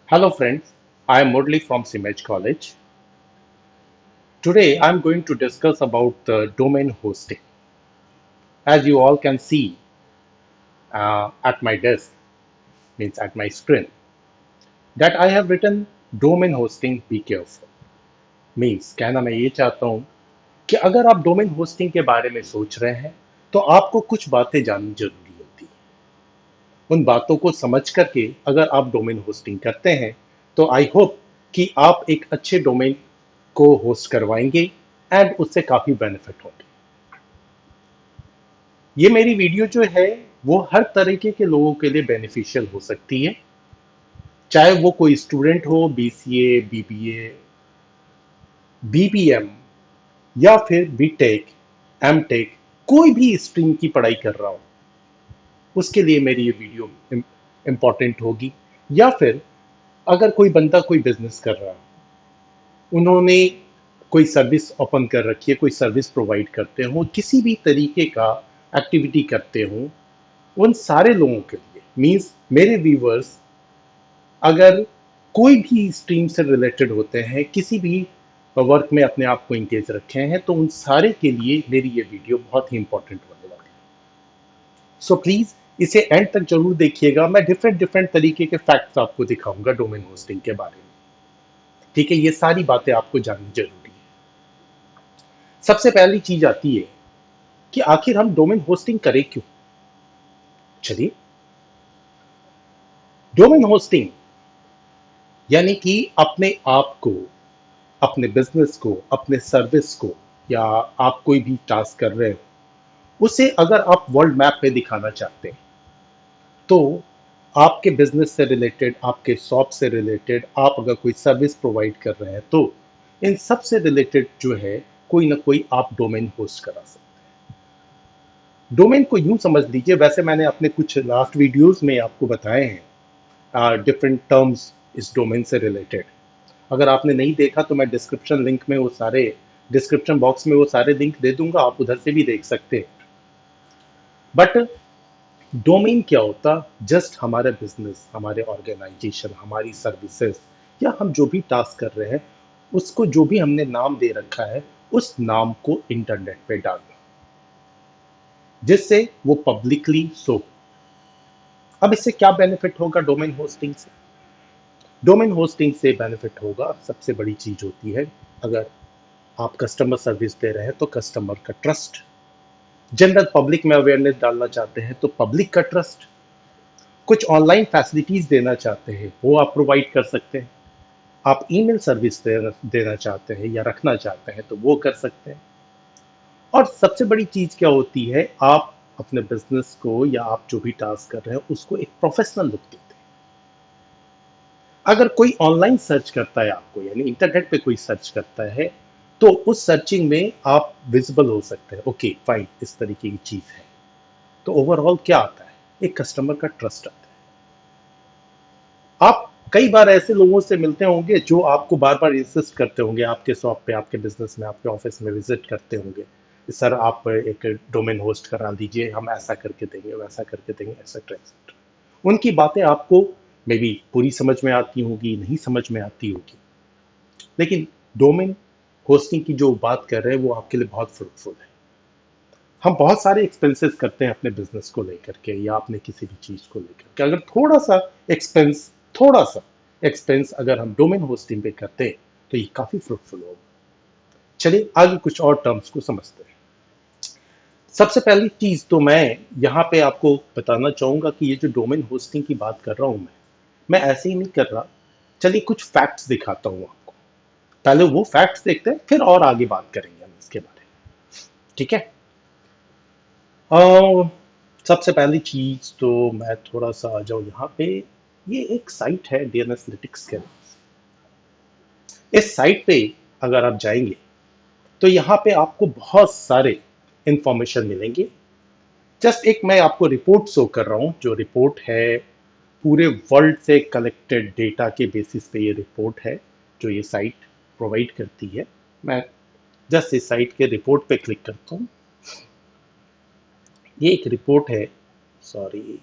Hello friends, I am Murli from Simej College. Today I am going to discuss about the domain hosting. As you all can see at my desk, means at my screen, that I have written domain hosting be careful. Means कहना मैं ये चाहता हूँ कि अगर आप domain hosting के बारे में सोच रहे हैं तो आपको कुछ बातें जाननी जरूरी होती है। उन बातों को समझ करके अगर आप डोमेन होस्टिंग करते हैं तो आई होप कि आप एक अच्छे डोमेन को होस्ट करवाएंगे एंड उससे काफ़ी बेनिफिट होंगे। ये मेरी वीडियो जो है वो हर तरीके के लोगों के लिए बेनिफिशियल हो सकती है, चाहे वो कोई स्टूडेंट हो, बीसीए, बीबीए, बीबीएम या फिर बीटेक, एमटेक, कोई भी स्ट्रीम की पढ़ाई कर रहा हो, उसके लिए मेरी ये वीडियो इम्पॉर्टेंट होगी। या फिर अगर कोई बंदा कोई बिजनेस कर रहा है, उन्होंने कोई सर्विस ओपन कर रखी है, कोई सर्विस प्रोवाइड करते हो, किसी भी तरीके का एक्टिविटी करते हो, उन सारे लोगों के लिए मीन्स मेरे व्यूवर्स अगर कोई भी स्ट्रीम से रिलेटेड होते हैं, किसी भी वर्क में अपने आप को इंगेज रखे हैं, तो उन सारे के लिए मेरी ये वीडियो बहुत ही इंपॉर्टेंट होने वाली है। सो प्लीज इसे एंड तक जरूर देखिएगा। मैं डिफरेंट डिफरेंट तरीके के फैक्ट्स आपको दिखाऊंगा डोमेन होस्टिंग के बारे में। ठीक है, ये सारी बातें आपको जाननी जरूरी है। सबसे पहली चीज आती है कि आखिर हम डोमेन होस्टिंग करें क्यों। चलिए, डोमेन होस्टिंग यानी कि अपने आप को, अपने बिजनेस को, अपने सर्विस को, या आप कोई भी टास्क कर रहे हो उसे अगर आप वर्ल्ड मैप पे दिखाना चाहते हैं तो आपके बिजनेस से रिलेटेड, आपके शॉप से रिलेटेड, आप अगर कोई सर्विस प्रोवाइड कर रहे हैं तो इन सब से रिलेटेड जो है कोई ना कोई आप डोमेन होस्ट करा सकते हैं। डोमेन को यूं समझ लीजिए, वैसे मैंने अपने कुछ लास्ट वीडियोस में आपको बताए हैं डिफरेंट टर्म्स इस डोमेन से रिलेटेड। अगर आपने नहीं देखा तो मैं डिस्क्रिप्शन बॉक्स में वो सारे लिंक दे दूंगा, आप उधर से भी देख सकते हैं। बट डोमेन क्या होता, जस्ट हमारा बिजनेस, हमारे ऑर्गेनाइजेशन, हमारी सर्विसेज या हम जो भी टास्क कर रहे हैं उसको जो भी हमने नाम दे रखा है उस नाम को इंटरनेट पे डालना, जिससे वो पब्लिकली शो। अब इससे क्या बेनिफिट होगा डोमेन होस्टिंग से? डोमेन होस्टिंग से बेनिफिट होगा, सबसे बड़ी चीज होती है, अगर आप कस्टमर सर्विस दे रहे हैं तो कस्टमर का ट्रस्ट। जनरल पब्लिक में अवेयरनेस डालना चाहते हैं तो पब्लिक का ट्रस्ट। कुछ ऑनलाइन फैसिलिटीज देना चाहते हैं वो आप प्रोवाइड कर सकते हैं। आप ईमेल सर्विस देना चाहते हैं या रखना चाहते हैं तो वो कर सकते हैं। और सबसे बड़ी चीज क्या होती है, आप अपने बिजनेस को या आप जो भी टास्क कर रहे हैं उसको एक प्रोफेशनल लुक देते हैं। अगर कोई ऑनलाइन सर्च करता है आपको, यानी इंटरनेट पे कोई सर्च करता है, तो उस सर्चिंग में आप विजिबल हो सकते हैं, ओके फाइन, इस तरीके की चीज है। तो ओवरऑल क्या आता है, एक कस्टमर का ट्रस्ट आता है। आप कई बार ऐसे लोगों से मिलते होंगे जो आपको बार बार इंसिस्ट करते होंगे, आपके शॉप पे, आपके बिजनेस में, आपके ऑफिस में विजिट करते होंगे, सर आप एक डोमेन होस्ट करा दीजिए, हम ऐसा करके देंगे, वैसा करके देंगे, एक्सेट्रा एक्सेट्रा। उनकी बातें आपको मे बी पूरी समझ में आती होगी, नहीं समझ में आती होगी, लेकिन डोमेन होस्टिंग की जो बात कर रहे हैं वो आपके लिए बहुत फ्रूटफुल है। हम बहुत सारे एक्सपेंसेस करते हैं अपने बिजनेस को लेकर के या अपने किसी भी चीज को लेकर के, अगर थोड़ा सा एक्सपेंस अगर हम डोमेन होस्टिंग पे करते हैं तो ये काफी फ्रूटफुल होगा। चलिए आगे कुछ और टर्म्स को समझते हैं। सबसे पहली चीज तो मैं यहाँ पे आपको बताना चाहूंगा कि ये जो डोमेन होस्टिंग की बात कर रहा हूं मैं ऐसे ही नहीं कर रहा। चलिए कुछ फैक्ट्स दिखाता हूं आपको, पहले वो फैक्ट्स देखते हैं फिर और आगे बात करेंगे हम इसके बारे में। ठीक है। अ, सबसे पहली चीज तो मैं थोड़ा सा आ जाऊं यहाँ पे। ये एक साइट है डीएनएस लिटिक्स के नाम से। इस साइट पे अगर आप जाएंगे तो यहाँ पे आपको बहुत सारे इंफॉर्मेशन मिलेंगे। जस्ट एक मैं आपको रिपोर्ट शो कर रहा हूँ, जो रिपोर्ट है पूरे वर्ल्ड से कलेक्टेड डेटा के बेसिस पे ये रिपोर्ट है जो ये साइट प्रोवाइड करती है। मैं जस्ट इस साइट के रिपोर्ट पे क्लिक करता हूँ। ये एक रिपोर्ट है, सॉरी,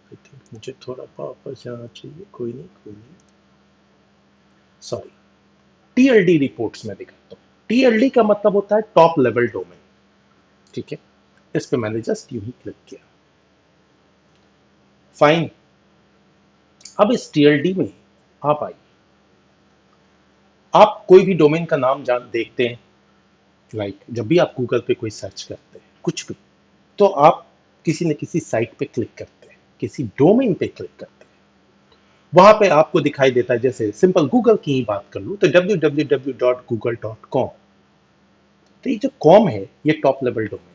आई थिंक मुझे थोड़ा वापस जाना चाहिए, कोई नहीं कोई नहीं, सॉरी। टीएलडी रिपोर्ट्स में दिखाता हूँ। टीएलडी का मतलब होता है टॉप लेवल डोमेन, ठीक है। इस पे मैंने जस्ट यूं ही क्लिक किया, फाइन। अब इस टीएलडी में आप आइए, आप कोई भी डोमेन का नाम जान देखते हैं, लाइक जब भी आप गूगल पे कोई सर्च करते हैं कुछ भी, तो आप किसी न किसी साइट पे क्लिक करते हैं, किसी डोमेन पे क्लिक करते हैं, वहां पे आपको दिखाई देता है। जैसे सिंपल गूगल की ही बात कर लूं तो www.google.com, तो ये जो कॉम है ये टॉप लेवल डोमेन है।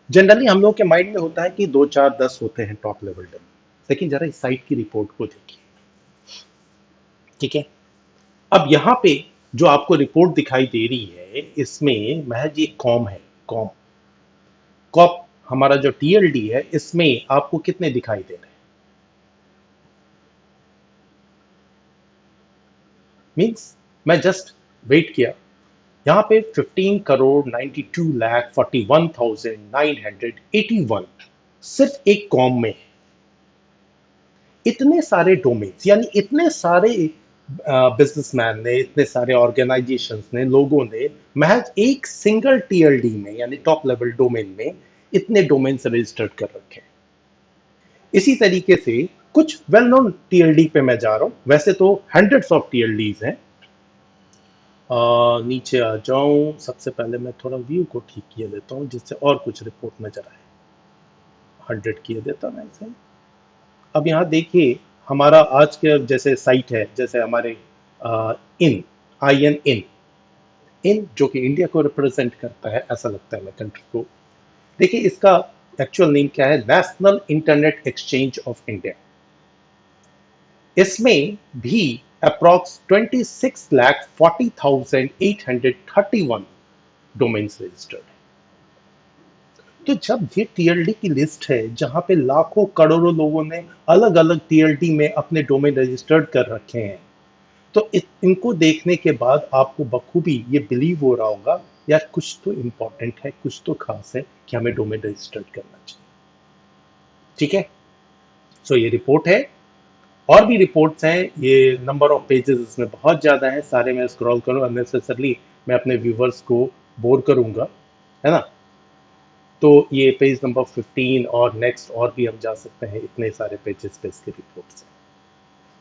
जनरली हम लोग के माइंड में होता है कि 2 4 10 होते हैं टॉप लेवल डोमेन, लेकिन जरा इस साइट की रिपोर्ट को देखिए, ठीक है। अब यहाँ पे जो आपको रिपोर्ट दिखाई दे रही है इसमें महज ये कॉम है, कॉम कॉप, हमारा जो टीएलडी है इसमें आपको कितने दिखाई दे रहे हैं, मीन्स मैं जस्ट वेट किया, यहाँ पे 15,92,41,981 सिर्फ एक कॉम में है। इतने सारे डोमेन्स, यानी इतने सारे बिजनेसमैन ने, इतने सारे ऑर्गेनाइजेशंस ने, लोगों ने महज एक सिंगल टीएलडी में यानी टॉप लेवल डोमेन में इतने डोमेन्स रजिस्टर्ड कर रखे हैं। इसी तरीके से कुछ वेल नोन टीएलडी पे मैं जा रहा हूं, वैसे तो हंड्रेड्स ऑफ टीएलडीज हैं। नीचे आ जाऊं, सबसे पहले मैं थोड़ा व्यू को ठीक किए देता हूं जिससे और कुछ रिपोर्ट नजर आए। 100 किए देता मैं इसे। अब यहाँ देखिए, हमारा आज के जैसे साइट है, जैसे हमारे इन इन इन जो कि इंडिया को रिप्रेजेंट करता है, ऐसा लगता है मैं कंट्री को। देखिए इसका एक्चुअल नेम क्या है, national internet exchange of India. इसमें भी अप्रॉक्स 26,40,831 डोमेन्स रजिस्टर्ड है। तो जब ये टीएलडी की लिस्ट है जहां पे लाखों करोड़ों लोगों ने अलग अलग टीएलडी में अपने डोमेन रजिस्टर्ड कर रखे हैं, तो इनको देखने के बाद आपको बखूबी ये बिलीव हो रहा होगा यार कुछ तो इंपॉर्टेंट है, कुछ तो खास है कि हमें डोमेन रजिस्टर्ड करना चाहिए, ठीक है। सो ये रिपोर्ट है, और भी रिपोर्ट्स हैं, ये नंबर ऑफ पेजेस इसमें बहुत ज़्यादा है, सारे मैं स्क्रॉल करूँ अननेसेसरली मैं अपने व्यूवर्स को बोर करूँगा, है ना। तो ये पेज नंबर 15 और नेक्स्ट और भी हम जा सकते हैं, इतने सारे पेजेस पे इसके रिपोर्ट्स हैं।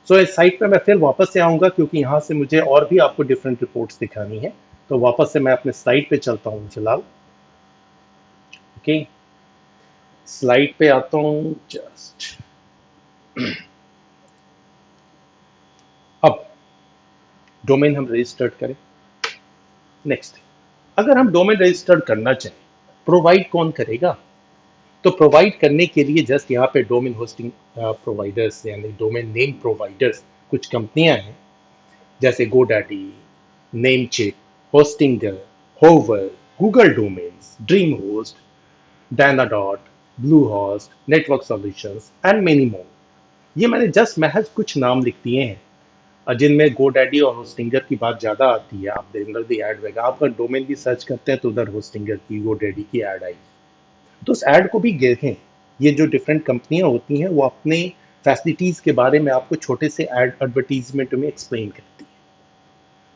सो इस साइट पे मैं फिर वापस से आऊँगा क्योंकि यहाँ से मुझे और भी आपको डिफरेंट रिपोर्ट्स दिखानी है, तो वापस से मैं अपने स्लाइड पे चलता हूँ फिलहाल। ओके, स्लाइड पे आता हूँ जस्ट। अब डोमेन हम रजिस्टर्ड करें। नेक्स्ट, अगर हम डोमेन रजिस्टर्ड करना चाहें, प्रोवाइड कौन करेगा? तो प्रोवाइड करने के लिए जस्ट यहाँ पे डोमेन होस्टिंग प्रोवाइडर्स यानी डोमेन नेम प्रोवाइडर्स कुछ कंपनियां हैं, जैसे GoDaddy, Namecheap, Hostinger, Hover, Google Domains, DreamHost, Dynadot, Bluehost, Network Solutions and many more. ये मैंने जस्ट महज कुछ नाम लिख दिए हैं, जिनमें गोडैडी और होस्टिंगर की बात ज़्यादा आती है। आप जनरली ऐड वगैरह, आप अगर डोमेन भी सर्च करते हैं तो उधर होस्टिंगर की, गोडैडी की ऐड आई, तो उस ऐड को भी देखें। ये जो डिफरेंट कंपनियां होती हैं वो अपने फैसिलिटीज़ के बारे में आपको छोटे से ऐड एडवर्टीजमेंट में एक्सप्लेन करती है।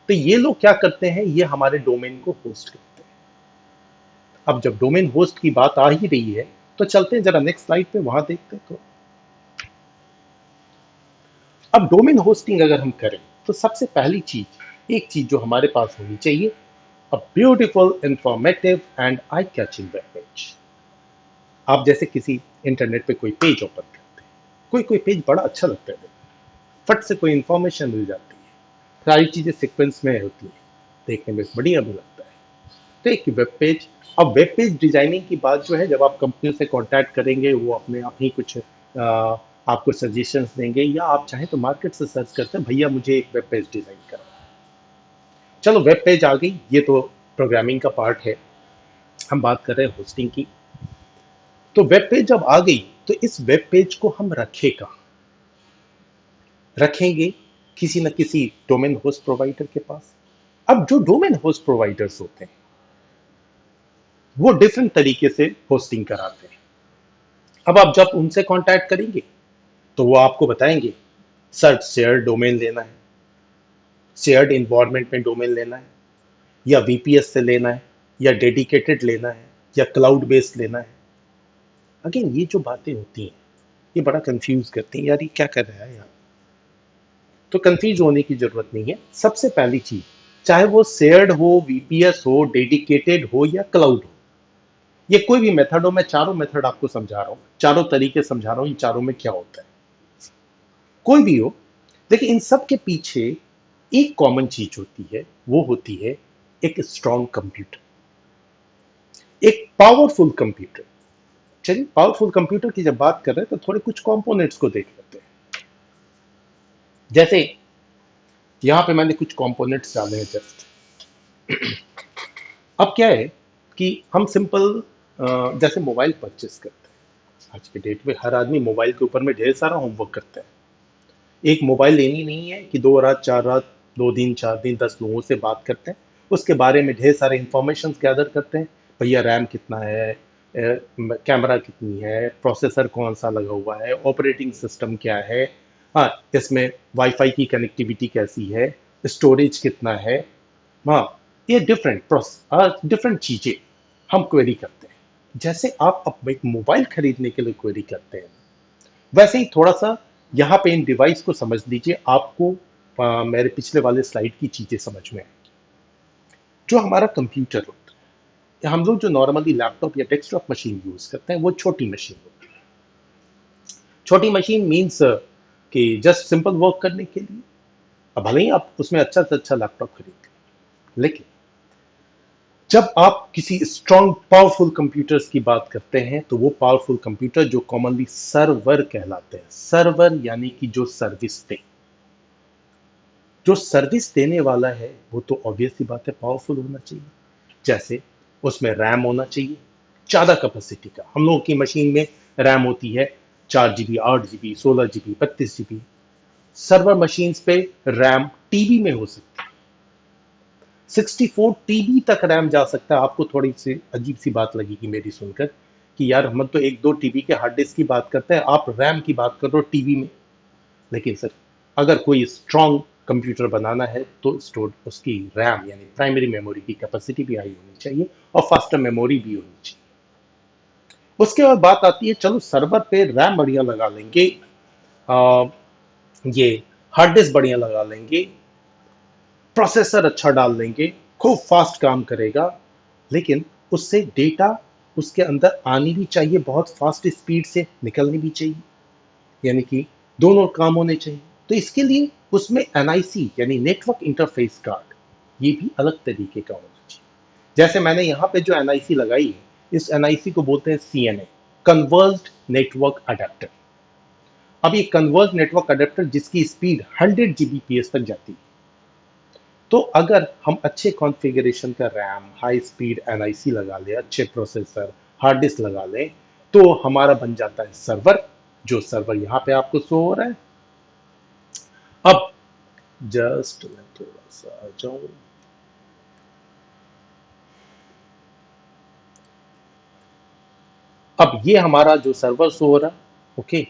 तो ये लोग क्या करते हैं, ये हमारे डोमेन को होस्ट करते हैं। अब जब डोमेन होस्ट की बात आ ही रही है तो चलते हैं जरा नेक्स्ट स्लाइड पे, वहां देखते हैं। तो अब डोमेन होस्टिंग अगर हम करें तो सबसे पहली चीज, एक चीज जो हमारे पास होनी चाहिए, a beautiful, informative and eye catching web page. आप जैसे किसी इंटरनेट पे कोई पेज ओपन करते हैं, कोई कोई पेज बड़ा अच्छा लगता है, फट से कोई इंफॉर्मेशन मिल जाती है, सारी चीजें सीक्वेंस में होती है, देखने में बढ़िया भी लगता है। तो एक वेब पेज, अब वेब पेज डिजाइनिंग की बात जो है, जब आप कंपनी से कांटेक्ट करेंगे वो अपने आप ही कुछ आपको सजेशंस देंगे, या आप चाहें तो मार्केट से सर्च करते हैं भैया मुझे एक वेब पेज डिजाइन करो। चलो वेब पेज आ गई, ये तो प्रोग्रामिंग का पार्ट है, हम बात कर रहे हैं होस्टिंग की। तो वेब पेज जब आ गई तो इस वेब पेज को हम रखेगा, रखेंगे किसी न किसी डोमेन होस्ट प्रोवाइडर के पास। अब जो डोमेन होस्ट प्रोवाइडर्स होते हैं वो डिफरेंट तरीके से होस्टिंग कराते हैं। अब आप जब उनसे कांटेक्ट करेंगे तो वो आपको बताएंगे सर शेयर्ड डोमेन लेना है, शेयर्ड इन्वायरमेंट में डोमेन लेना है, या वीपीएस से लेना है, या डेडिकेटेड लेना है, या क्लाउड बेस्ड लेना है। अगेन ये जो बातें होती हैं ये बड़ा कंफ्यूज करती हैं, यार ये क्या कर रहा है यार। तो कंफ्यूज होने की जरूरत नहीं है। सबसे पहली चीज, चाहे वो शेयर्ड हो, वीपीएस हो, डेडिकेटेड हो, या क्लाउड हो, ये कोई भी मेथड हो, मैं चारों मेथड आपको समझा रहा हूँ, चारों तरीके समझा रहा हूँ, इन चारों में क्या होता है। कोई भी हो, लेकिन इन सब के पीछे एक कॉमन चीज होती है, वो होती है एक स्ट्रॉन्ग कंप्यूटर, एक पावरफुल कंप्यूटर। चलिए पावरफुल कंप्यूटर की जब बात कर रहे हैं तो थोड़े कुछ कंपोनेंट्स को देख लेते हैं। जैसे यहां पे मैंने कुछ कंपोनेंट्स डाले हैं जस्ट। अब क्या है कि हम सिंपल जैसे मोबाइल परचेस करते हैं, आज के डेट में हर आदमी मोबाइल के ऊपर में ढेर सारा होमवर्क करता है। एक मोबाइल लेनी नहीं है कि 2 रात 4 रात 2 दिन 4 दिन 10 लोगों से बात करते हैं, उसके बारे में ढेर सारे इंफॉर्मेशन गैदर करते हैं। भैया रैम कितना है, कैमरा कितनी है, प्रोसेसर कौन सा लगा हुआ है, ऑपरेटिंग सिस्टम क्या है, हाँ इसमें वाईफाई की कनेक्टिविटी कैसी है, स्टोरेज कितना है। हाँ, ये डिफरेंट चीजें हम क्वेरी करते हैं। जैसे आप अब एक मोबाइल खरीदने के लिए क्वेरी करते हैं, वैसे ही थोड़ा सा यहाँ पे इन डिवाइस को समझ लीजिए, आपको मेरे पिछले वाले स्लाइड की चीजें समझ में आए। जो हमारा कंप्यूटर होता है, या हम लोग जो नॉर्मली लैपटॉप या डेस्कटॉप मशीन यूज करते हैं, वो छोटी मशीन होती है। छोटी मशीन मीन्स कि जस्ट सिंपल वर्क करने के लिए। अब भले ही आप उसमें अच्छा से अच्छा लैपटॉप खरीद लें, लेकिन जब आप किसी स्ट्रॉन्ग पावरफुल कंप्यूटर्स की बात करते हैं तो वो पावरफुल कंप्यूटर जो कॉमनली सर्वर कहलाते हैं, सर्वर यानी कि जो सर्विस दे, जो सर्विस देने वाला है, वो तो ऑब्वियस सी बात है पावरफुल होना चाहिए। जैसे उसमें रैम होना चाहिए ज़्यादा कैपेसिटी का। हम लोगों की मशीन में रैम होती है 4 GB, 8 GB, 16 GB, 32 GB। Server machines पे रैम टीबी में हो सकती है, 64 TB तक रैम जा सकता है। आपको थोड़ी सी अजीब सी बात लगेगी मेरी सुनकर कि यार हम तो 1-2 TB के हार्ड डिस्क की बात करते हैं, आप रैम की बात कर रहे हो टीबी में। लेकिन सर अगर कोई स्ट्रॉन्ग कंप्यूटर बनाना है तो स्टोर उसकी रैम यानी प्राइमरी मेमोरी की कैपेसिटी भी हाई होनी चाहिए और फास्टर मेमोरी भी होनी चाहिए। उसके बाद बात आती है, चलो सर्वर पे रैम बढ़िया लगा लेंगे, आ, ये हार्ड डिस्क बढ़िया लगा लेंगे, प्रोसेसर अच्छा डाल देंगे, खूब फास्ट काम करेगा, लेकिन उससे डेटा उसके अंदर आनी भी चाहिए, बहुत फास्ट स्पीड से निकलनी भी चाहिए, यानी कि दोनों काम होने चाहिए। तो इसके लिए उसमें एनआईसी यानी नेटवर्क इंटरफेस कार्ड, ये भी अलग तरीके का होना चाहिए। जैसे मैंने यहाँ पे जो एनआईसी लगाई है, इस एनआईसी को बोलते हैं सीएनए, कन्वर्ज्ड नेटवर्क अडेप्टर। अब ये कन्वर्ज नेटवर्क अडेप्टर जिसकी स्पीड 100 Gbps तक जाती है, तो अगर हम अच्छे कॉन्फ़िगरेशन का रैम, हाई स्पीड एनआईसी लगा ले, अच्छे प्रोसेसर, हार्ड डिस्क लगा ले, तो हमारा बन जाता है सर्वर। जो सर्वर यहाँ पे आपको शो हो रहा है। अब जस्ट मैं थोड़ा सा आ जाऊं, अब ये हमारा जो सर्वर शो हो रहा है, ओके।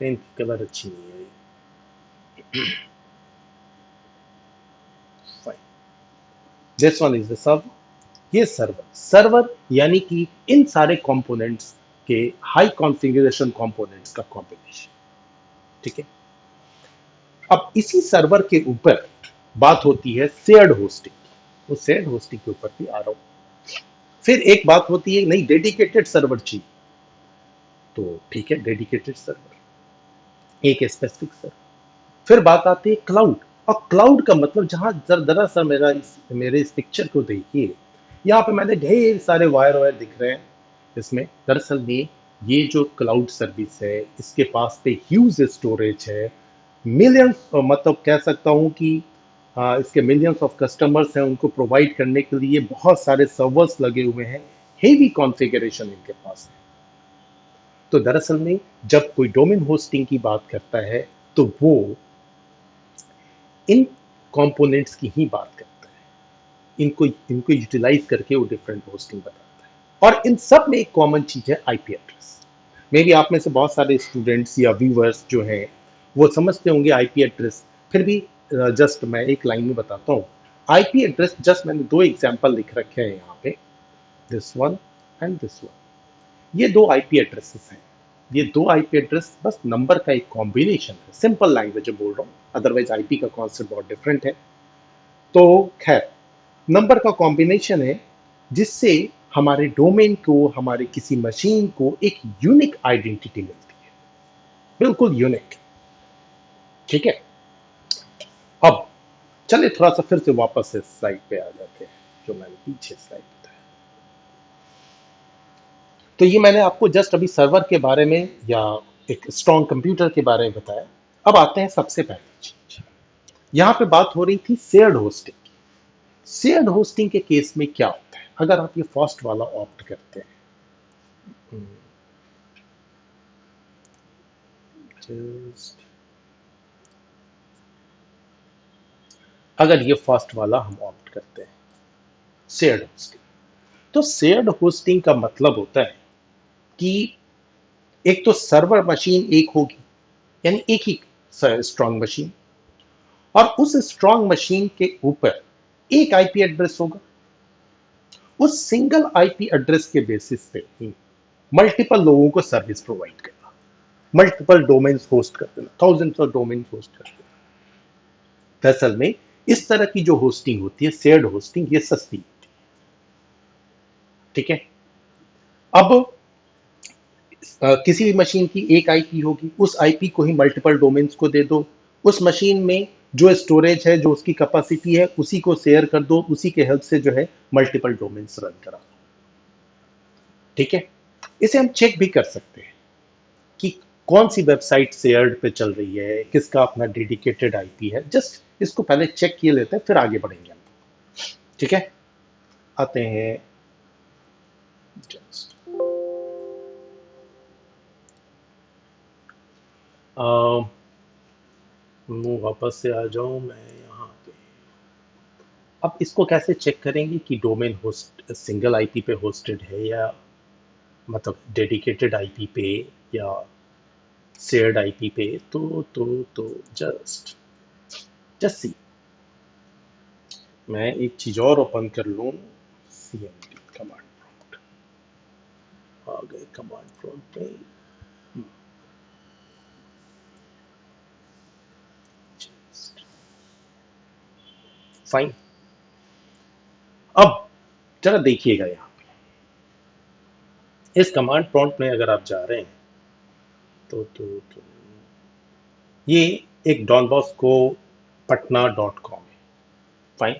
पेन की कलर अच्छी नहीं है, fine. This one is the server. ये सर्वर, सर्वर यानी कि इन सारे कंपोनेंट्स के हाई कॉन्फ़िगरेशन कंपोनेंट्स का कॉम्बिनेशन, ठीक है। अब इसी सर्वर के ऊपर बात होती है शेयर्ड होस्टिंग। उस शेयर्ड होस्टिंग के ऊपर भी आ रहा हूं। फिर एक बात होती है नहीं डेडिकेटेड सर्वर चाहिए, तो ठीक है डेडिकेटेड सर्वर, एक स्पेसिफिक सर्वर। फिर बात आती है क्लाउड। और क्लाउड का मतलब जहां दरअसल मेरे इस पिक्चर को देखिए, यहाँ पे मैंने ढेर सारे वायर वायर दिख रहे हैं। इसमें दरअसल में ये जो क्लाउड सर्विस है, इसके पास पे ह्यूज स्टोरेज है, मिलियंस, मतलब कह सकता हूँ कि इसके मिलियंस ऑफ कस्टमर्स हैं, उनको प्रोवाइड करने के लिए बहुत सारे सर्वर्स लगे हुए हैं, हेवी कॉन्फ़िगरेशन इनके पास है। तो दरअसल में जब कोई डोमेन होस्टिंग की बात करता है तो वो इन कंपोनेंट्स की ही बात करता है। इनको इनको यूटिलाइज करके वो डिफरेंट होस्टिंग बताता है। और इन सब में एक कॉमन चीज है आईपी एड्रेस। मे बी आप में से बहुत सारे स्टूडेंट्स या व्यूअर्स जो हैं वो समझते होंगे आईपी एड्रेस, फिर भी जस्ट मैं एक लाइन में बताता हूँ। आईपी एड्रेस, जस्ट मैंने दो एग्जांपल लिख रखे हैं यहाँ पे, this one and this one. ये दो आईपी एड्रेसेस हैं। ये दो आईपी एड्रेस बस नंबर का एक कॉम्बिनेशन है, सिंपल लैंग्वेज में बोल रहा हूँ, अदरवाइज आईपी का कॉन्सेप्ट बहुत डिफरेंट है। तो खैर, नंबर का कॉम्बिनेशन है जिससे हमारे डोमेन को, हमारे किसी मशीन को एक यूनिक आइडेंटिटी मिलती है, बिल्कुल यूनिक। ठीक है, अब चलिए थोड़ा सा फिर से वापस इस स्लाइड पे आ जाते हैं जो मैंने पीछे स्लाइड बताया। तो ये मैंने आपको जस्ट अभी सर्वर के बारे में या एक स्ट्रॉन्ग कंप्यूटर के बारे में बताया। अब आते हैं सबसे पहले चीज, यहां पे बात हो रही थी शेयर्ड होस्टिंग की। शेयर्ड होस्टिंग के केस में क्या होता है अगर आप ये फर्स्ट वाला ऑप्ट करते हैं, just अगर ये फर्स्ट वाला हम ऑप्ट करते हैं शेयर्ड होस्टिंग, तो शेयर्ड होस्टिंग का मतलब होता है कि एक तो सर्वर मशीन एक होगी, यानी एक ही स्ट्रॉन्ग मशीन, और उस स्ट्रॉन्ग मशीन के ऊपर एक आईपी एड्रेस होगा। उस सिंगल आईपी एड्रेस के बेसिस पे ही मल्टीपल लोगों को सर्विस प्रोवाइड करना, मल्टीपल डोमेन्स होस्ट कर देना, थाउजेंड्स ऑफ डोमेन होस्ट कर देना। दरअसल में इस तरह की जो होस्टिंग होती है, शेयर्ड होस्टिंग, ये सस्ती होती है। ठीक है, अब किसी भी मशीन की एक आईपी होगी, उस आईपी को ही मल्टीपल डोमेन्स को दे दो, उस मशीन में जो स्टोरेज है, जो उसकी कैपेसिटी है, उसी को शेयर कर दो, उसी के हेल्प से जो है मल्टीपल डोमेन्स रन करा दो। ठीक है, इसे हम चेक भी कर सकते हैं कि कौन सी वेबसाइट शेयर्ड पे चल रही है, किसका अपना डेडिकेटेड आईपी है। जस्ट इसको पहले चेक किए लेते हैं, फिर आगे बढ़ेंगे हम। ठीक है, आते हैं जस्ट वापस से आ जाऊं मैं यहाँ पे। अब इसको कैसे चेक करेंगे कि डोमेन होस्ट सिंगल आईपी पे होस्टेड है, या मतलब डेडिकेटेड आईपी पे या शेयर्ड आईपी पे। तो जस्ट जस्ट सी, मैं एक चीज और ओपन कर लूं, cmd कमांड प्रॉम्प्ट आ गए, कमांड प्रॉम्प्ट पे फाइन। अब जरा देखिएगा यहाँ पे इस कमांड प्रॉम्प्ट में अगर आप जा रहे हैं तो ये एक डॉन बॉस्को पटना .com है, फाइन।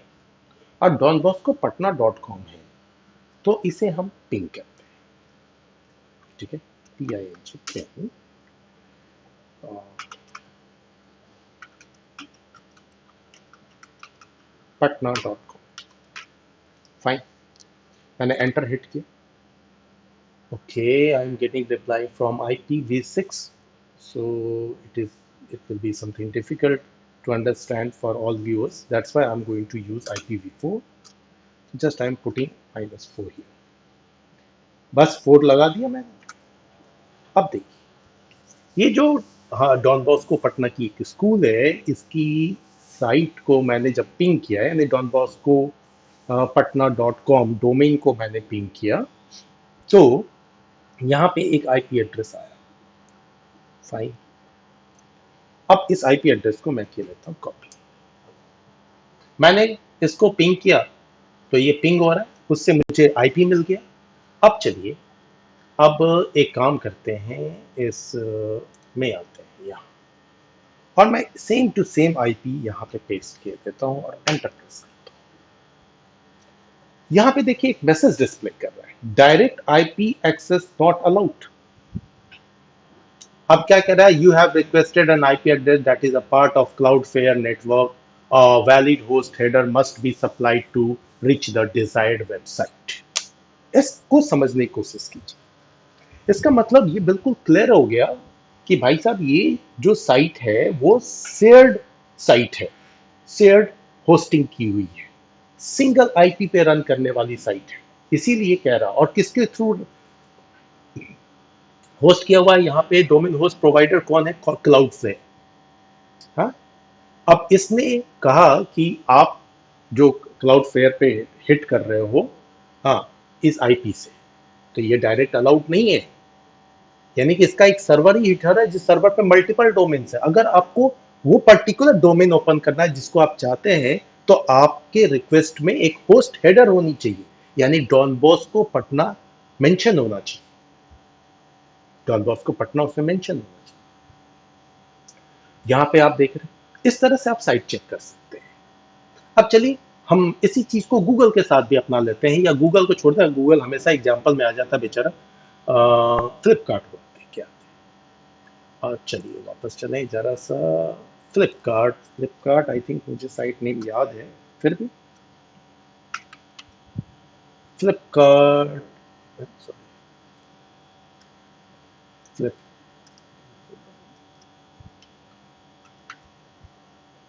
और डॉन बॉस्को पटना .com है तो इसे हम पिंग करते हैं। ठीक है, PING ping Patna .com, fine. मैंने एंटर हिट किया। Okay, I am getting reply from IPv6, so it will be something difficult to understand for all viewers. That's why I'm going to use IPv4. Just I'm putting -4 here. बस 4 लगा दिया मैंने। अब देखिए, ये जो, हाँ, डॉन बॉस्को पटना की एक स्कूल है, इसकी साइट को मैंने जब पिंग किया है, यानी Don Bosco Patna .com domain को मैंने पिंग किया, तो यहाँ पे एक आईपी एड्रेस आया, फाइन। अब इस आईपी एड्रेस को मैं किया लेता हूँ कॉपी। मैंने इसको पिंग किया तो ये पिंग हो रहा है, उससे मुझे आईपी मिल गया। अब चलिए, अब एक काम करते हैं, इस में आते हैं यहाँ, और मैं सेम टू सेम आईपी यहाँ पे पेस्ट किए देता हूँ और एंटर प्रेस करता हूँ। यहाँ पे देखिए एक मैसेज डिस्प्ले कर रहा है, direct IP access not allowed. अब क्या कह रहा है, you have requested an IP address that is a part of Cloudflare network, valid host header must be supplied to reach the desired website. इसको समझने की कोशिश कीजिए। इसका मतलब ये बिल्कुल क्लियर हो गया कि भाई साहब, ये जो साइट है वो शेयर्ड साइट है, शेयर्ड होस्टिंग की हुई है, सिंगल आईपी पे रन करने वाली साइट है। इसीलिए कह रहा, और किसके थ्रू होस्ट किया हुआ है यहाँ पे? डोमेन होस्ट प्रोवाइडर कौन है? क्लाउड से। हाँ, अब इसने कहा कि आप जो क्लाउड फेयर पे हिट कर रहे हो, हाँ, इस आईपी से, तो ये डायरेक्ट अलाउड नहीं है। यानी कि इसका एक सर्वर ही हिट हो रहा है, जिस सर्वर पे मल्टीपल डोमेन है। अगर आपको वो पर्टिकुलर डोमेन ओपन करना है जिसको आप चाहते हैं, तो आपके रिक्वेस्ट में एक होस्ट हेडर होनी चाहिए, यानी डॉन बॉस्को पटना मेंशन होना चाहिए। डॉन बॉस्को पटना उसमें मेंशन होना चाहिए। यहाँ पे आप देख रहे हैं, इस तरह से आप साइट चेक कर सकते हैं। अब चलिए हम इसी चीज को गूगल के साथ भी अपना लेते हैं, या गूगल को छोड़ते हैं, गूगल हमेशा एग्जाम्पल में आ जाता है बेचारा। फ्लिपकार्ट को क्या, और चलिए वापस चलें जरा सा। फ्लिपकार्ट, फ्लिपकार्ट आई थिंक मुझे साइट नेम याद है, फिर भी फ्लिपकार्ट, फ्लिप,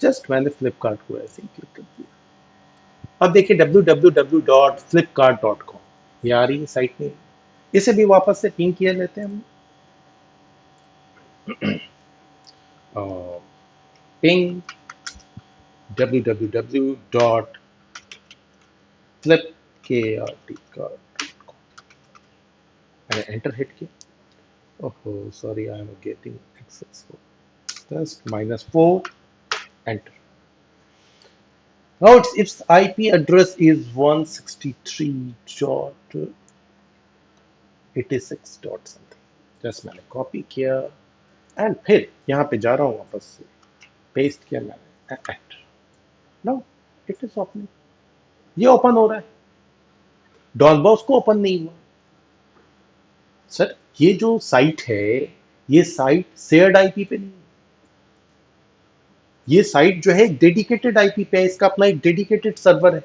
जस्ट मैंने फ्लिपकार्ट को ऐसे ही क्लिक कर दिया। अब देखिए www.flipkart.com, ये आ रही है साइट नेम। इसे भी वापस से पिंग किया लेते हैं हम। पिंग www.flipkart.com, मैंने एंटर हिट किया। ओहो sorry, I am getting successful, just -4, enter. Now its IP address is 163.86 dot something. Just मैंने कॉपी किया एंड फिर यहाँ पे जा रहा हूँ, वापस से पेस्ट किया मैंने, enter. Now it is opening, ये ओपन हो रहा है। डॉन बॉस्को ओपन नहीं हुआ। सर ये जो साइट है, ये साइट शेयर्ड आईपी पे नहीं है। ये साइट जो है डेडिकेटेड आईपी पे है, इसका अपना एक डेडिकेटेड सर्वर है,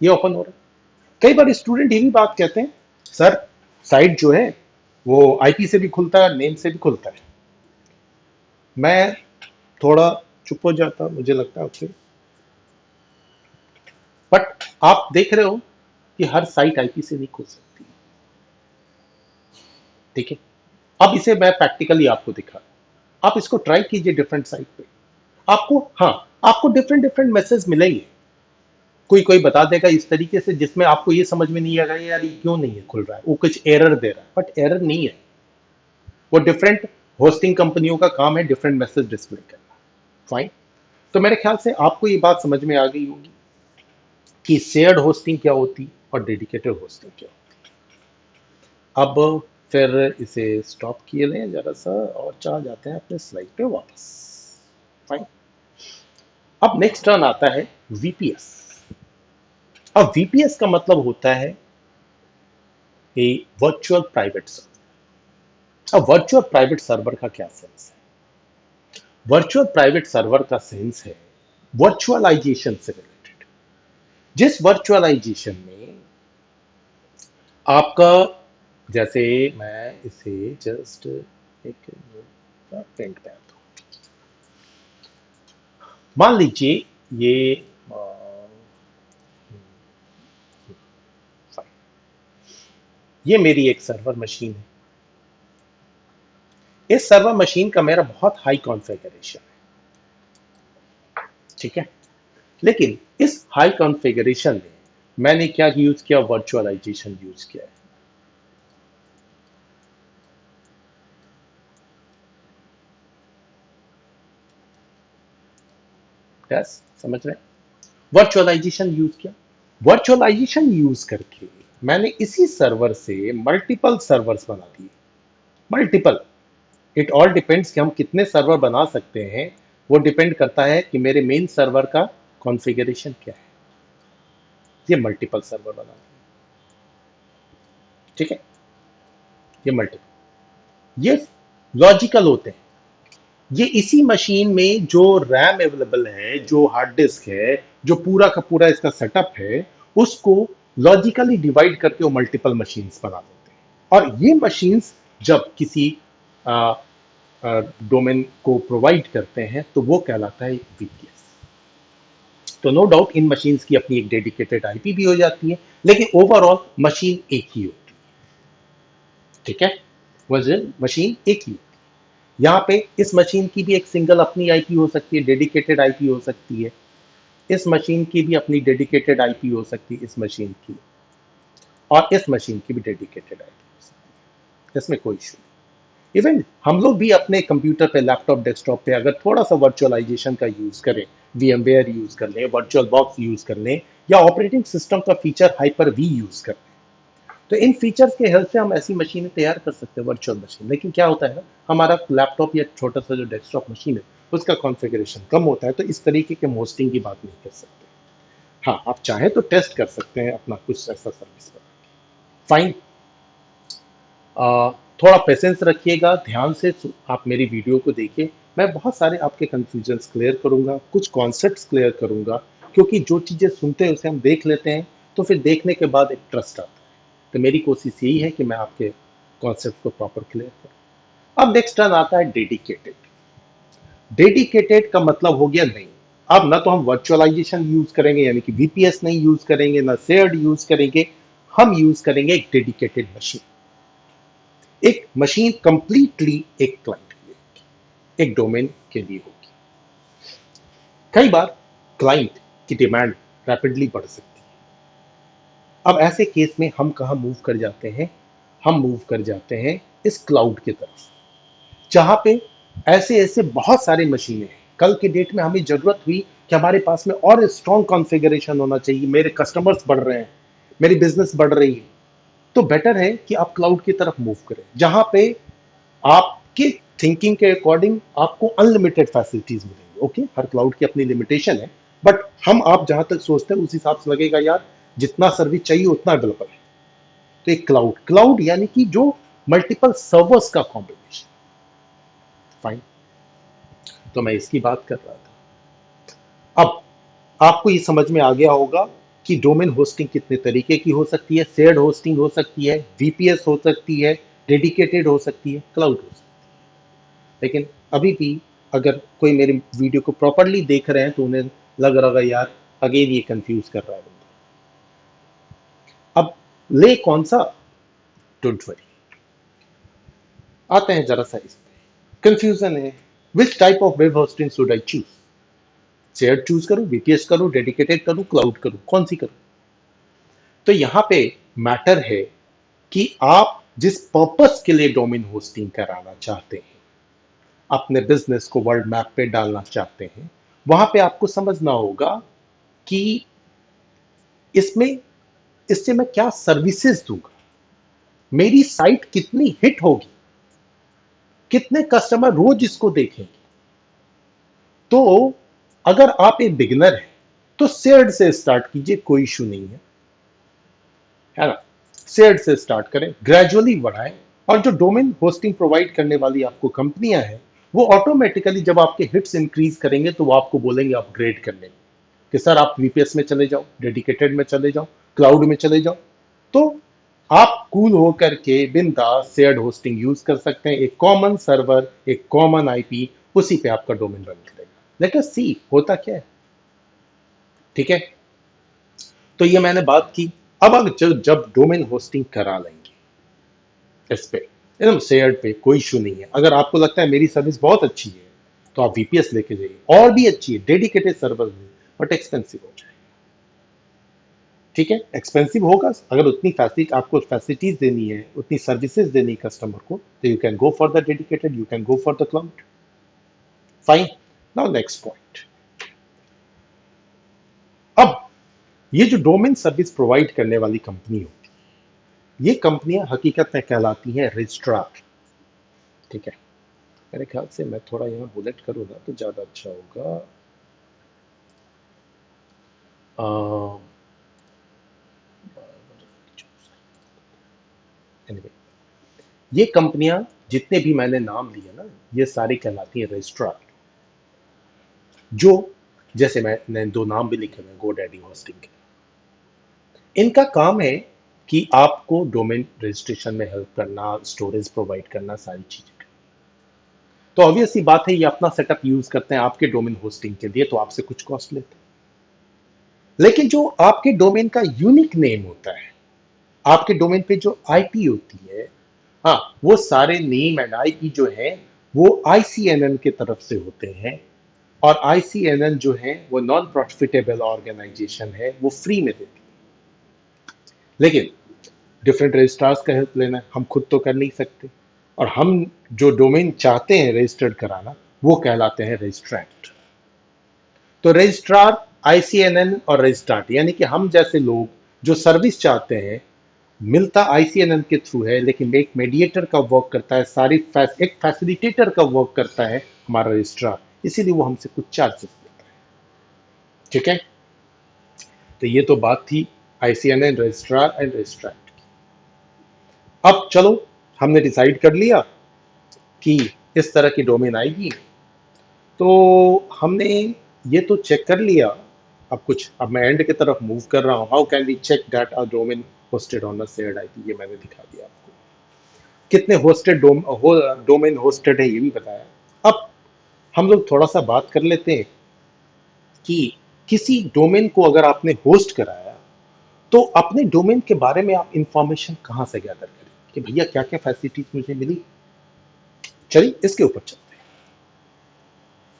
ये ओपन हो रहा है। कई बार स्टूडेंट ये भी बात कहते हैं, सर साइट जो है वो आईपी से भी खुलता है, नेम से भी खुलता है। मैं थोड़ा चुप हो जाता, मुझे लगता है ओके, बट आप देख रहे हो कि हर साइट आईपी से नहीं खुल सकती। ठीक है, अब इसे मैं प्रैक्टिकली आपको दिखा, आप इसको ट्राई कीजिए डिफरेंट साइट पे। आपको, हाँ, आपको डिफरेंट डिफरेंट मैसेज मिलेंगे। कोई कोई बता देगा इस तरीके से जिसमें आपको ये समझ में नहीं आएगा यार ये क्यों नहीं है खुल रहा है, वो कुछ एरर दे रहा है, बट एरर नहीं है। वो डिफरेंट होस्टिंग कंपनियों का काम है डिफरेंट मैसेज डिस्प्ले करना। फाइन, तो मेरे ख्याल से आपको ये बात समझ में आ गई होगी कि शेयर्ड होस्टिंग क्या होती और डेडिकेटेड होस्टिंग क्या होती। अब फिर इसे स्टॉप किए लें जरा सा और चला जाते हैं अपने स्लाइड पे वापस। फाइन, अब नेक्स्ट टर्न आता है वीपीएस। अब वीपीएस का मतलब होता है ए वर्चुअल प्राइवेट सर्वर। अब वर्चुअल प्राइवेट सर्वर का क्या सेंस है? वर्चुअल प्राइवेट सर्वर का सेंस है वर्चुअलाइजेशन से रिलेटेड। जिस वर्चुअलाइजेशन में आपका, जैसे मैं इसे जस्ट एक प्रिंट पे आता हूं, मान लीजिए ये ये मेरी एक सर्वर मशीन है। इस सर्वर मशीन का मेरा बहुत हाई कॉन्फ़िगरेशन है, ठीक है। लेकिन इस हाई कॉन्फ़िगरेशन में मैंने क्या यूज किया? वर्चुअलाइजेशन यूज किया है। यस, समझ रहे हैं? वर्चुअलाइजेशन यूज किया। वर्चुअलाइजेशन यूज करके मैंने इसी सर्वर से मल्टीपल सर्वर्स बना दिए। मल्टीपल, इट ऑल डिपेंड्स कि हम कितने सर्वर बना सकते हैं। वो डिपेंड करता है कि मेरे मेन सर्वर का कॉन्फ़िगरेशन क्या है। ये मल्टीपल सर्वर बना दिए, ठीक है। ये मल्टीपल, ये लॉजिकल होते हैं। ये इसी मशीन में जो रैम अवेलेबल है, जो हार्ड डिस्क है, जो पूरा का पूरा इसका सेटअप है, उसको लॉजिकली डिवाइड करके वो मल्टीपल मशीन्स बना देते हैं। और ये मशीन्स जब किसी डोमेन को प्रोवाइड करते हैं तो वो कहलाता है वीपीएस। तो नो डाउट इन मशीन्स की अपनी एक डेडिकेटेड आईपी भी हो जाती है, लेकिन ओवरऑल मशीन एक ही होती है। ठीक है, वर्जन मशीन एक ही होती है। यहाँ पे इस मशीन की भी एक सिंगल अपनी आईपी हो सकती है, डेडिकेटेड आईपी हो सकती है। इस मशीन की भी अपनी डेडिकेटेड आईपी हो सकती है, इस मशीन की, और इस मशीन की भी डेडिकेटेड आईपी हो सकती है। इसमें कोई इशू नहीं। इवन हम लोग भी अपने कंप्यूटर पे, लैपटॉप, डेस्कटॉप पे अगर थोड़ा सा वर्चुअलाइजेशन का यूज करें, VMware यूज कर लें, वर्चुअल बॉक्स यूज कर लें, या ऑपरेटिंग सिस्टम का फीचर हाइपर वी यूज कर लें, तो इन फीचर्स के हेल्प से हम ऐसी मशीनें तैयार कर सकते हैं, वर्चुअल मशीन। लेकिन क्या होता है ना, हमारा लैपटॉप या छोटा सा जो डेस्कटॉप मशीन है उसका कॉन्फ़िगरेशन कम होता है, तो इस तरीके के होस्टिंग की बात नहीं कर सकते। हाँ, आप चाहें तो टेस्ट कर सकते हैं अपना कुछ ऐसा सर्विस पर। फाइन। थोड़ा पेशेंस रखिएगा, ध्यान से आप मेरी वीडियो को देखिए। मैं बहुत सारे आपके कंफ्यूजन्स क्लियर करूंगा, कुछ कॉन्सेप्ट्स क्लियर करूंगा, क्योंकि जो चीज़ें सुनते हैं उसे हम देख लेते हैं, तो फिर देखने के बाद एक ट्रस्ट आता है। तो मेरी कोशिश यही है कि मैं आपके कॉन्सेप्ट को प्रॉपर क्लियर करूं। अब नेक्स्ट टर्न आता है डेडिकेटेड। डेडिकेटेड का मतलब हो गया नहीं, अब ना तो हम वर्चुअलाइजेशन यूज करेंगे, यानी कि VPS नहीं यूज करेंगे, ना शेयर्ड यूज करेंगे, हम यूज करेंगे एक डेडिकेटेड मशीन। एक मशीन कंप्लीटली एक क्लाइंट के लिए, एक डोमेन के लिए होगी। कई बार क्लाइंट की डिमांड रैपिडली बढ़ सकती है। अब ऐसे केस में हम कहाँ मूव कर जाते हैं, हम मूव कर जाते हैं इस क्लाउड की तरफ, जहां पे ऐसे ऐसे बहुत सारे मशीनें हैं। कल के डेट में हमें जरूरत हुई कि हमारे पास में और स्ट्रॉन्ग कॉन्फ़िगरेशन होना चाहिए, मेरे कस्टमर्स बढ़ रहे हैं, मेरी बिजनेस बढ़ रही है, तो बेटर है कि आप क्लाउड की तरफ मूव करें, जहां पे आपके थिंकिंग के अकॉर्डिंग आपको अनलिमिटेड फैसिलिटीज मिलेंगी। ओके, हर क्लाउड की अपनी लिमिटेशन है, बट हम आप जहां तक सोचते हैं उस हिसाब से लगेगा यार जितना सर्विस चाहिए उतना अवेलेबल है। तो एक क्लाउड, क्लाउड यानी कि जो मल्टीपल सर्वर्स का कॉम्बिनेशन। फाइन, तो मैं इसकी बात कर रहा था। अब आपको ये समझ में आ गया होगा कि डोमेन होस्टिंग कितने तरीके की हो सकती है। शेयर्ड होस्टिंग हो सकती है, VPS हो सकती है, डेडिकेटेड हो सकती है, क्लाउड हो सकती है। लेकिन अभी भी अगर कोई मेरी वीडियो को प्रॉपरली देख रहे हैं तो उन्हें लग रहा है यार अगेन ये कंफ्यूज कर रहा है बंदा। अब ले कौन सा, डोंट वरी, आते हैं जरा सा इस पे। कंफ्यूजन है, which type of web hosting should I choose? Shared choose करूं, VPS करूं, डेडिकेटेड करूं, क्लाउड करूं, कौन सी करूं? तो यहां पे मैटर है कि आप जिस पर्पस के लिए डोमेन होस्टिंग कराना चाहते हैं, अपने बिजनेस को वर्ल्ड मैप पे डालना चाहते हैं, वहां पे आपको समझना होगा कि इसमें इससे मैं क्या सर्विसेज दूंगा, मेरी साइट कितनी हिट होगी, कितने कस्टमर रोज इसको देखेंगे। तो अगर आप एक बिगिनर हैं तो शेयर्ड से स्टार्ट कीजिए, कोई इशू नहीं है ना। शेयर्ड से स्टार्ट करें, ग्रेजुअली बढ़ाएं, और जो डोमेन होस्टिंग प्रोवाइड करने वाली आपको कंपनियां हैं वो ऑटोमेटिकली जब आपके हिट्स इंक्रीज करेंगे तो वो आपको बोलेंगे अपग्रेड करने कि सर आप VPS में चले जाओ, डेडिकेटेड में चले जाओ, क्लाउड में चले जाओ। तो आप कूल होकर के बिंदास शेयर्ड होस्टिंग यूज कर सकते हैं, एक कॉमन सर्वर, एक कॉमन आईपी, उसी पे आपका डोमेन रन करेगा। लेट अस सी होता क्या है। ठीक है, तो ये मैंने बात की। अब अगर जब डोमेन होस्टिंग करा लेंगे इस पे एकदम शेयर्ड पे, कोई इशू नहीं है। अगर आपको लगता है मेरी सर्विस बहुत अच्छी है तो आप VPS लेके जाइए, और भी अच्छी है डेडिकेटेड सर्वर में, बट एक्सपेंसिव हो जाए। ठीक है, एक्सपेंसिव होगा, अगर उतनी फैसिलिटी आपको फैसिलिटीज देनी है, उतनी सर्विसेज देनी है कस्टमर को, तो you can go for the dedicated, you can go for the cloud. Fine, now next point. अब ये जो डोमेन सर्विस प्रोवाइड करने वाली कंपनी होती है, ये कंपनियां हकीकत में कहलाती हैं रजिस्ट्रार। ठीक है, मेरे ख्याल से मैं थोड़ा यहाँ बुलेट करूँगा तो ज़्यादा अच्छा होगा। एनीवे, ये कंपनियां जितने भी मैंने नाम लिए ना, ये सारी कहलाती हैं रजिस्ट्रार। जो जैसे मैंने दो नाम भी लिखे हुए, गोडैडी होस्टिंग के, इनका काम है कि आपको डोमेन रजिस्ट्रेशन में हेल्प करना, स्टोरेज प्रोवाइड करना, सारी चीजें। तो ऑब्वियस सी बात है ये अपना सेटअप यूज करते हैं आपके डोमेन होस्टिंग के लिए, तो आपसे कुछ कॉस्ट लेते हैं। लेकिन जो आपके डोमेन का यूनिक नेम होता है, आपके डोमेन पे जो आईपी होती है, हाँ, वो सारे नेम एंड आईपी जो है वो आईसीएनएन की तरफ से होते हैं। और आईसीएनएन जो है वो नॉन प्रॉफिटेबल ऑर्गेनाइजेशन है, वो फ्री में देती है। लेकिन डिफरेंट रजिस्ट्रार्स का हेल्प लेना हम खुद तो कर नहीं सकते, और हम जो डोमेन चाहते हैं रजिस्टर्ड कराना वो कहलाते हैं रजिस्ट्रेंट। तो रजिस्ट्रार, आईसीएनएन और रजिस्ट्रार यानी कि हम जैसे लोग जो सर्विस चाहते हैं, मिलता आईसीएनएन के थ्रू है, लेकिन एक मेडिएटर का वर्क करता है, एक फैसिलिटेटर का वर्क करता है हमारा रजिस्ट्रार, इसीलिए वो हमसे कुछ चार्जेस लेता है। ठीक है, तो ये तो बात थी आईसीएनएन, रजिस्ट्रार एंड रजिस्ट्रार। अब चलो, हमने डिसाइड कर लिया कि इस तरह की डोमेन आएगी, तो हमने ये तो चेक कर लिया। अब मैं एंड की तरफ मूव कर रहा हूँ। How can we check that our domain hosted on a shared IP, ये मैंने दिखा दिया आपको। कितने डोमेन होस्टेड है ये भी बताया। अब हम लोग थोड़ा सा बात कर लेते हैं कि किसी डोमेन को अगर आपने होस्ट कराया तो अपने डोमेन के बारे में आप इंफॉर्मेशन कहाँ से गैदर करें कि भैया क्या क्या फैसिलिटीज मुझे मिली। चलिए इसके ऊपर चलते हैं।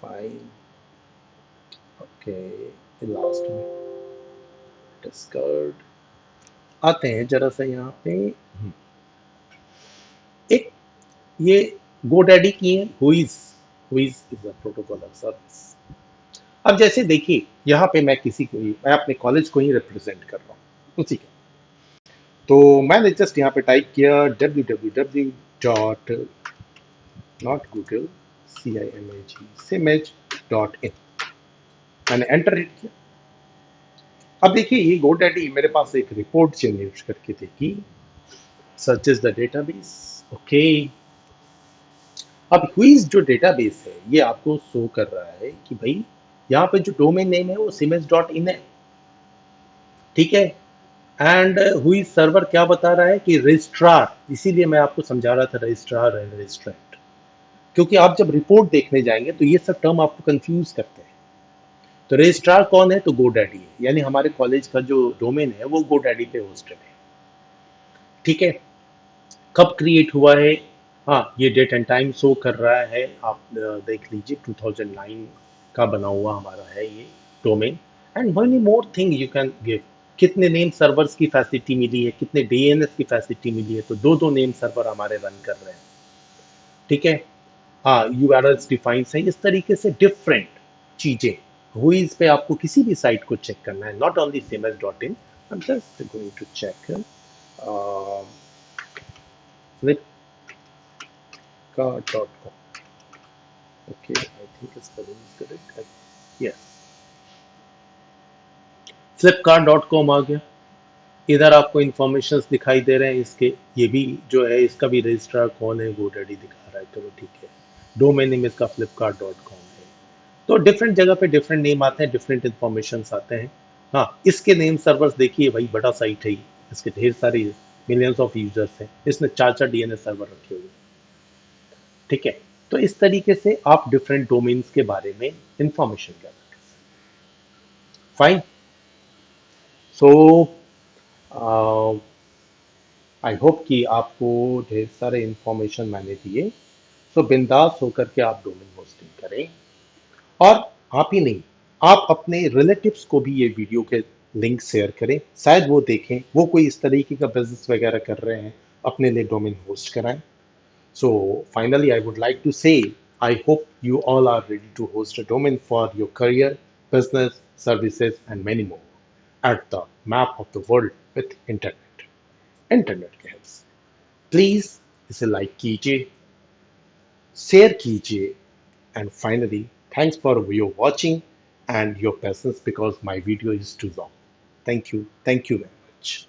फाइन, ओके, लास्ट में डिस्कर्ड आते हैं जरा सा यहाँ पे। एक ये GoDaddy की है, हुईज is a protocol of service. अब जैसे देखिए, यहाँ पे मैं अपने कॉलेज को ही रिप्रेजेंट कर रहा हूँ उसी का। तो मैंने जस्ट यहाँ पे टाइप किया www dot, not Google, CIMAG मैंने एंटर हिट किया। अब देखिए ये GoDaddy मेरे पास एक रिपोर्ट जनरेट करके देगी, सर्चेस द डेटाबेस। ओके, अब हुईज जो डेटाबेस है ये आपको शो कर रहा है कि भाई यहाँ पे जो डोमेन नेम है वो siemens.in है। ठीक है, एंड हुई सर्वर क्या बता रहा है कि रजिस्ट्रार, इसीलिए मैं आपको समझा रहा था रजिस्ट्रार एंड रजिस्ट्रेंट, क्योंकि आप जब रिपोर्ट देखने जाएंगे तो ये सब टर्म आपको कंफ्यूज करते हैं। तो रजिस्ट्रार कौन है, तो GoDaddy है, यानी हमारे कॉलेज का जो डोमेन है वो GoDaddy पे होस्टेड है। ठीक है, कब क्रिएट हुआ है, हाँ ये डेट एंड टाइम शो कर रहा है, आप देख लीजिए 2009 का बना हुआ हमारा है ये domain. And money more thing you can give, कितने नेम सर्वर्स की फैसिलिटी मिली है, कितने डीएनएस की फैसिलिटी मिली है, तो दो नेम सर्वर हमारे रन कर रहे हैं। ठीक है, हाँ यूआरएल्स डिफाइंस हैं, इस तरीके से डिफरेंट चीजें। हुईज पे आपको किसी भी साइट को चेक करना है, not only siemens.in। I am just going to check flipkart.com। okay, I think it's spelling is correct, yes, flipkart.com आ गया। इधर आपको इंफॉर्मेशन दिखाई दे रहे हैं इसके, ये भी जो है इसका भी रजिस्ट्रार कौन है, GoDaddy दिखा रहा है, चलो ठीक है। डोमेन नेम इसका flipkart.com है। तो डिफरेंट जगह पे डिफरेंट नेम आते हैं, डिफरेंट इंफॉर्मेशन आते हैं। हाँ, इसके नेम सर्वर्स देखिए भाई, बड़ा साइट है, इसके ढेर सारी मिलियंस ऑफ यूजर्स हैं, इसने 4 डीएनएस सर्वर रखे हुए। ठीक है, तो इस तरीके से आप डिफरेंट डोमेन्स के बारे में इंफॉर्मेशन गैदर कर सकते हैं। फाइन, सो आई होप कि आपको ढेर सारे इंफॉर्मेशन मैंने दिए। सो बिंदास होकर के आप डोमेन होस्टिंग करें, और आप ही नहीं, आप अपने रिलेटिव्स को भी ये वीडियो के लिंक शेयर करें, शायद वो देखें, वो कोई इस तरीके का बिजनेस वगैरह कर रहे हैं, अपने लिए डोमेन होस्ट कराएं। So finally, I would like to say, I hope you all are ready to host a domain for your career, business, services, and many more at the map of the world with internet. Internet के help से। Please इसे like कीजिए, share कीजिए, and finally, thanks for your watching and your patience because my video is too long. Thank you very much.